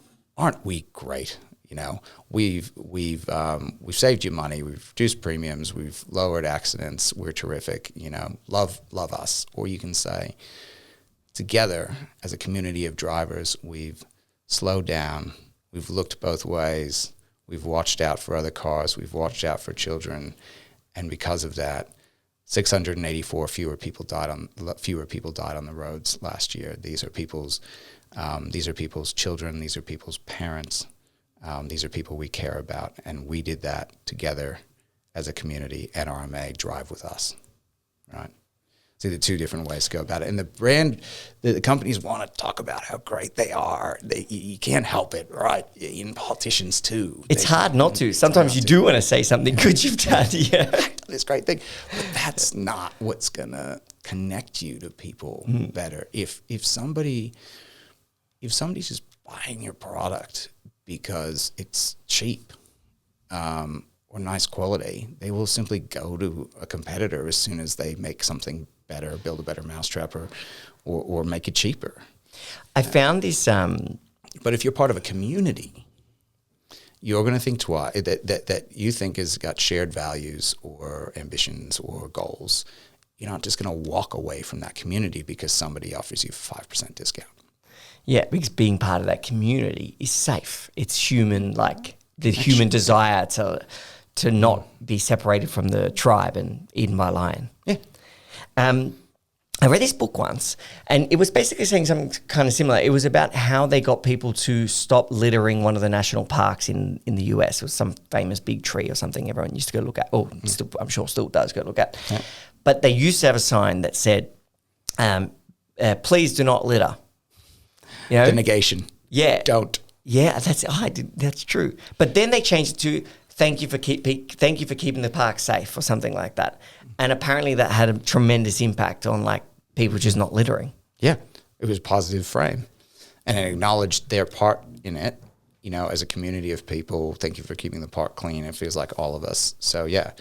we great? We've saved you money. We've reduced premiums. We've lowered accidents. We're terrific. Love us. Or you can say, together as a community of drivers, we've slowed down. We've looked both ways. We've watched out for other cars. We've watched out for children, and because of that, 684 fewer people died on the roads last year. These are people's children. These are people's parents. These are people we care about, and we did that together as a community. NRMA, drive with us, right? See the 2 different ways to go about it. And the brand, the companies want to talk about how great they are. You can't help it, right? Even politicians too. It's hard not to. Sometimes you do want to say something good you've done. Yeah, this great thing, but that's not what's gonna connect you to people better. If somebody's just buying your product because it's cheap or nice quality, they will simply go to a competitor as soon as they make something better, build a better mousetrap, or make it cheaper. I found this. But if you're part of a community, you're going to think twice that you think has got shared values or ambitions or goals. You're not just going to walk away from that community because somebody offers you a 5% discount. Yeah, because being part of that community is safe. It's human, like the human desire to not be separated from the tribe and eaten by a lion. Yeah. I read this book once, and it was basically saying something kind of similar. It was about how they got people to stop littering one of the national parks in the US. It was some famous big tree or something everyone used to go look at. Oh, still, I'm sure still does go look at. Yeah. But they used to have a sign that said, please do not litter. You know? The negation. Yeah. Don't. Yeah, that's true. But then they changed it to thank you for keeping the park safe or something like that. And apparently that had a tremendous impact on like people just not littering. Yeah, it was a positive frame, and it acknowledged their part in it. You know, as a community of people, thank you for keeping the park clean. It feels like all of us. So yeah,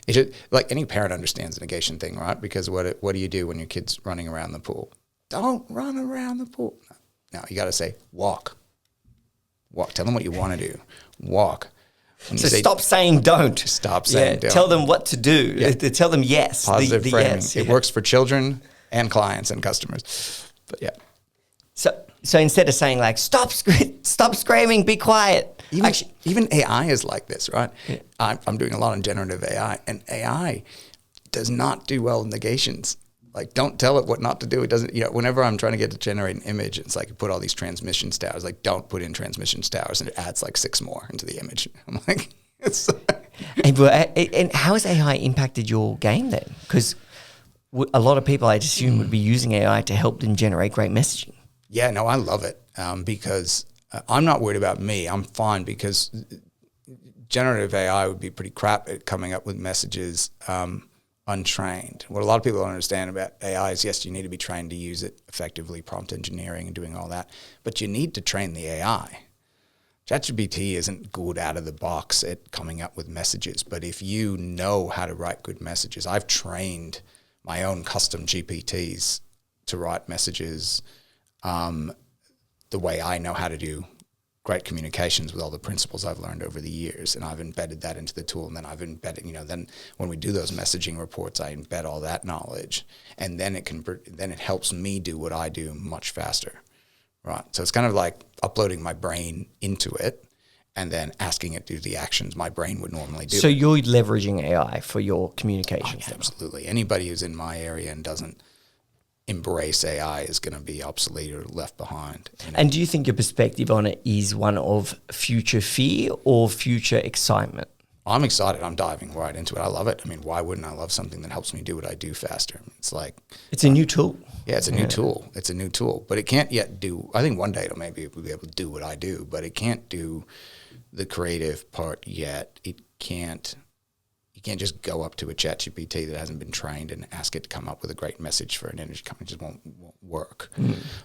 it should, like any parent understands the negation thing, right? Because what do you do when your kid's running around the pool? Don't run around the pool. No, you got to say walk. Walk. Tell them what you want to do. Walk. So stop saying don't. Stop saying don't. Tell them what to do. Yeah. Tell them yes. Positive the framing. yes. It works for children and clients and customers. But yeah. So instead of saying like stop screaming, be quiet. Even AI is like this, right? Yeah. I'm doing a lot on generative AI, and AI does not do well in negations. Like, don't tell it what not to do. It doesn't, whenever I'm trying to get to generate an image, it's like you put all these transmission towers. Like, don't put in transmission towers, and it adds like 6 more into the image. I'm like, it's. And how has AI impacted your game then? Because a lot of people, I assume, would be using AI to help them generate great messaging. Yeah, no, I love it because I'm not worried about me. I'm fine because generative AI would be pretty crap at coming up with messages untrained. What a lot of people don't understand about AI is, yes, you need to be trained to use it effectively, prompt engineering and doing all that, but you need to train the AI. ChatGPT isn't good out of the box at coming up with messages, but if you know how to write good messages, I've trained my own custom GPTs to write messages the way I know how to do great communications with all the principles I've learned over the years, and I've embedded that into the tool, and then I've embedded, then when we do those messaging reports, I embed all that knowledge, and then it helps me do what I do much faster, right? So it's kind of like uploading my brain into it, and then asking it to do the actions my brain would normally do. So you're leveraging AI for your communications? Oh, yeah, absolutely. Anybody who's in my area and doesn't embrace AI is going to be obsolete or left behind. And do you think your perspective on it is one of future fear or future excitement? I'm excited. I'm diving right into it. I love it. I mean, why wouldn't I love something that helps me do what I do faster? It's like... It's a new tool. Yeah, it's a new tool. It's a new tool. But it can't yet do... I think one day it'll maybe be able to do what I do, but it can't do the creative part yet. It can't... You can't just go up to a ChatGPT that hasn't been trained and ask it to come up with a great message for an energy company. It just won't work.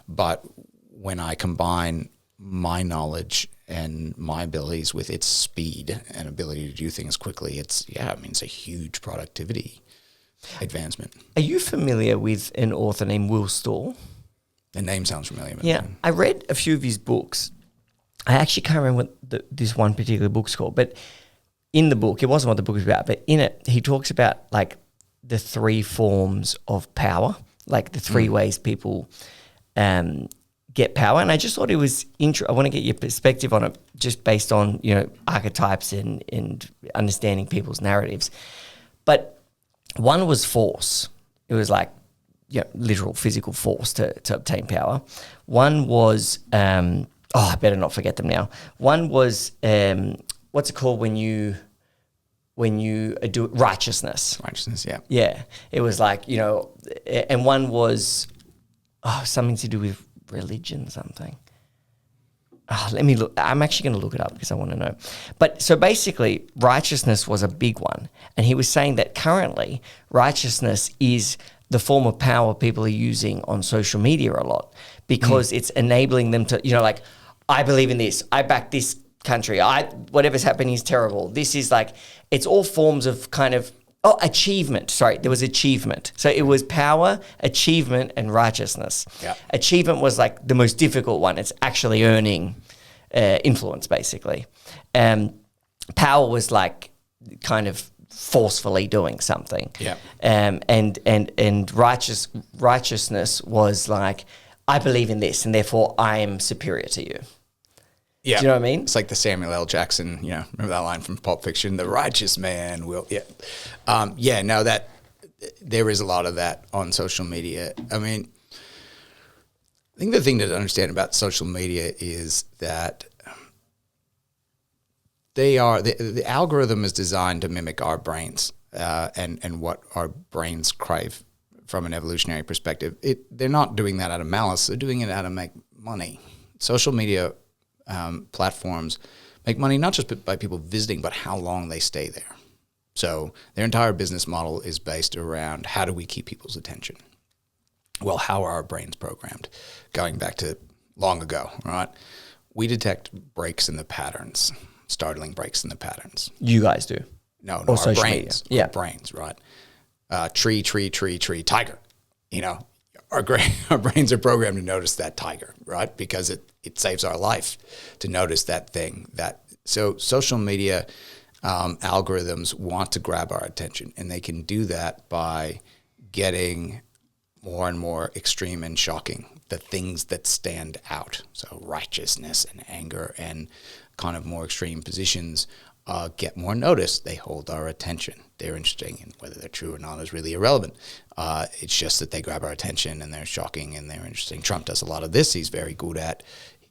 But when I combine my knowledge and my abilities with its speed and ability to do things quickly, it's a huge productivity advancement. Are you familiar with an author named Will Storr? The name sounds familiar. Yeah, I read a few of his books. I actually can't remember what this one particular book's called, but in the book, it wasn't what the book was about, but in it, he talks about like the 3 forms of power, like the 3 ways people get power. And I just thought it was I want to get your perspective on it just based on, archetypes and understanding people's narratives. But one was force. It was like, literal physical force to obtain power. One was, I better not forget them now. One was, what's it called when you do righteousness? Righteousness, yeah. Yeah. It was like, and one was something to do with religion, something. Let me look. I'm actually going to look it up because I want to know. But so basically, righteousness was a big one. And he was saying that currently righteousness is the form of power people are using on social media a lot because it's enabling them to, like, I believe in this. I back this country. Whatever's happening is terrible. This is like, it's all forms of kind of Oh, achievement. Sorry, there was achievement. So it was power, achievement, and righteousness. Yeah. Achievement was like the most difficult one. It's actually earning influence, basically. Power was like kind of forcefully doing something. Yeah. And righteousness was like, I believe in this, and therefore I am superior to you. Yeah. Do you know what I mean? It's like the Samuel L. Jackson, remember that line from Pulp Fiction? The righteous man will, that there is a lot of that on social media. I mean, I think the thing to understand about social media is that the algorithm is designed to mimic our brains and what our brains crave from an evolutionary perspective. They're not doing that out of malice. They're doing it out of make money. Social media platforms make money not just by people visiting, but how long they stay there. So their entire business model is based around how do we keep people's attention? Well, how are our brains programmed? Going back to long ago, right? We detect breaks in the patterns, startling breaks in the patterns. You guys do. No, or our social brains. Media. Yeah. Our brains, right? Tree, tiger. Our brains are programmed to notice that tiger, right? Because it saves our life to notice that thing. So social media algorithms want to grab our attention, and they can do that by getting more and more extreme and shocking, the things that stand out. So righteousness and anger and kind of more extreme positions get more notice. They hold our attention. They're interesting, and whether they're true or not is really irrelevant. It's just that they grab our attention and they're shocking and they're interesting. Trump does a lot of this. He's very good at.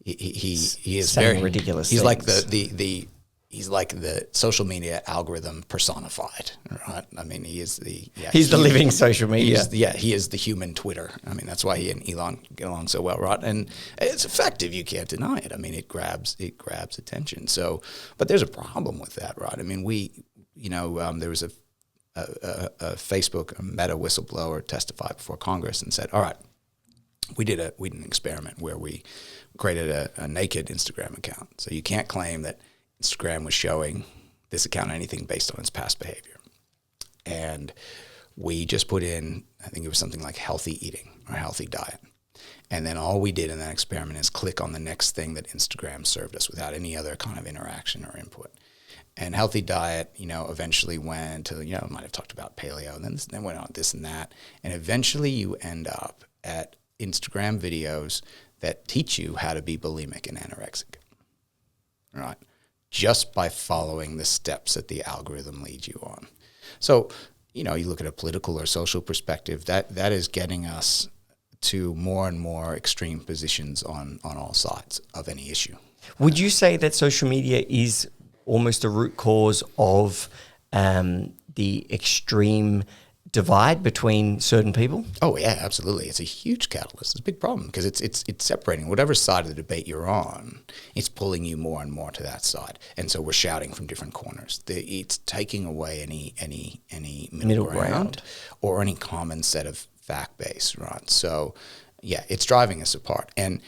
He is saying very ridiculous. He's things. like he's like the social media algorithm personified, right? I mean, he's the living social media. He is the human Twitter. I mean, that's why he and Elon get along so well, right? And it's effective. You can't deny it. I mean, it grabs attention. So, but there's a problem with that, right? I mean, there was a Facebook Meta whistleblower testified before Congress and said, all right, we did an experiment where we created a naked Instagram account. So you can't claim that Instagram was showing this account anything based on its past behavior. And we just put in, I think it was something like healthy eating or healthy diet. And then all we did in that experiment is click on the next thing that Instagram served us without any other kind of interaction or input. And healthy diet, eventually went to, might have talked about paleo, and then went on this and that. And eventually you end up at Instagram videos that teach you how to be bulimic and anorexic, right? Just by following the steps that the algorithm leads you on. So, you look at a political or social perspective, that is getting us to more and more extreme positions on all sides of any issue. Would you say that social media is almost a root cause of the extreme divide between certain people? Oh yeah, absolutely. It's a huge catalyst. It's a big problem because it's separating whatever side of the debate you're on. It's pulling you more and more to that side, and so we're shouting from different corners. It's taking away any middle ground or any common set of fact base, right? So yeah, it's driving us apart, and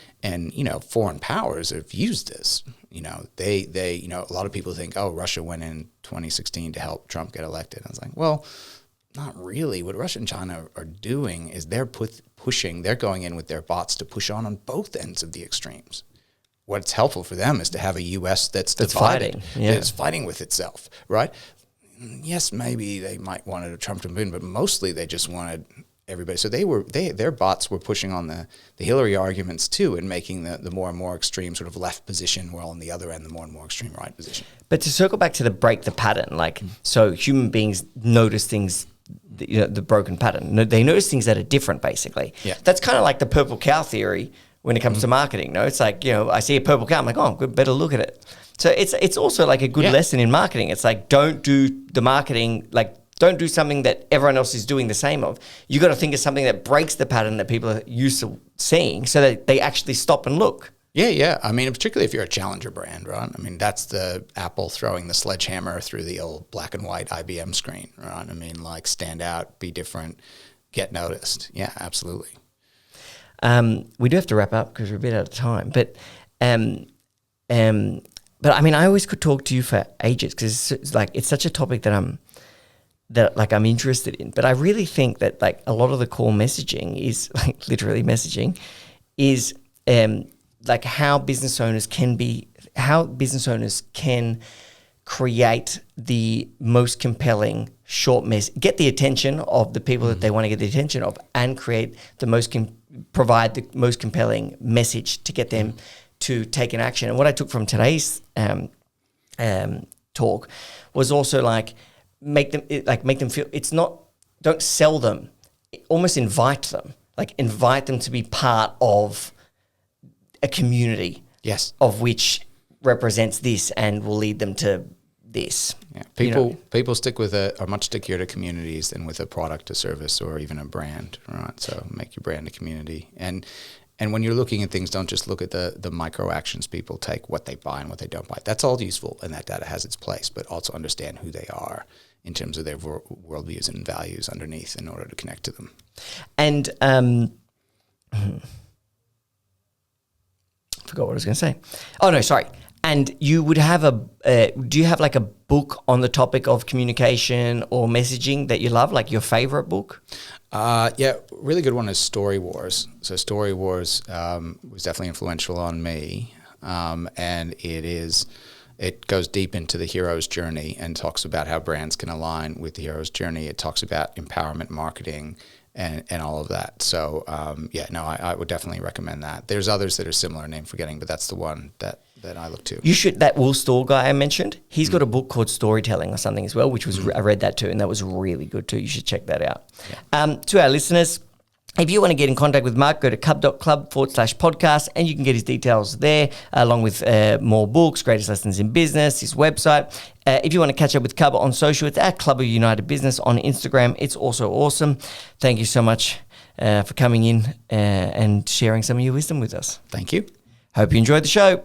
foreign powers have used this. They a lot of people think, oh, Russia went in 2016 to help Trump get elected. I was like, well, not really. What Russia and China are doing is they're pushing. They're going in with their bots to push on both ends of the extremes. What's helpful for them is to have a U.S. that's divided, that's fighting with itself, right? Yes, maybe they might wanted a Trump to win, but mostly they just wanted everybody. So their bots were pushing on the Hillary arguments too, and making the more and more extreme sort of left position, while on the other end the more and more extreme right position. But to circle back to the break the pattern, so human beings notice things. The broken pattern. They notice things that are different, basically. Yeah. That's kind of like the purple cow theory when it comes to marketing. No, it's like, I see a purple cow, I'm like, oh, good, better look at it. So it's also like a good lesson in marketing. It's like, don't do the marketing, don't do something that everyone else is doing the same of. You got to think of something that breaks the pattern that people are used to seeing, so that they actually stop and look. Yeah. I mean, particularly if you're a challenger brand, right? I mean, that's the Apple throwing the sledgehammer through the old black and white IBM screen, right? I mean, stand out, be different, get noticed. Yeah, absolutely. We do have to wrap up because we're a bit out of time. But I mean, I always could talk to you for ages because it's such a topic that I'm that like I'm interested in. But I really think that like a lot of the core messaging is like literally messaging is like how business owners can create the most compelling get the attention of the people that they want to get the attention of, and create the provide the most compelling message to get them to take an action. And what I took from today's talk was also like make them feel don't sell them, almost invite them to be part of a community, yes, of which represents this and will lead them to this. Yeah. People stick with are much stickier to communities than with a product, a service, or even a brand, right? So make your brand a community. And when you're looking at things, don't just look at the micro actions people take, what they buy and what they don't buy. That's all useful, and that data has its place, but also understand who they are in terms of their worldviews and values underneath in order to connect to them. And forgot what I was going to say. Oh, no, sorry. And you would have do you have like a book on the topic of communication or messaging that you love, like your favorite book? Yeah, really good one is Story Wars. So Story Wars was definitely influential on me, and it goes deep into the hero's journey and talks about how brands can align with the hero's journey. It talks about empowerment marketing and all of that. So I would definitely recommend that. There's others that are similar, name forgetting, but that's the one that I look to. You should, that Will Storr guy I mentioned, he's got a book called Storytelling or something as well, which was, I read that too, and that was really good too. You should check that out. Yeah. To our listeners, if you want to get in contact with Mark, go to cub.club/podcast, and you can get his details there, along with more books, Greatest Lessons in Business, his website. If you want to catch up with Cub on social, it's at Club of United Business on Instagram. It's also awesome. Thank you so much for coming in and sharing some of your wisdom with us. Thank you. Hope you enjoyed the show.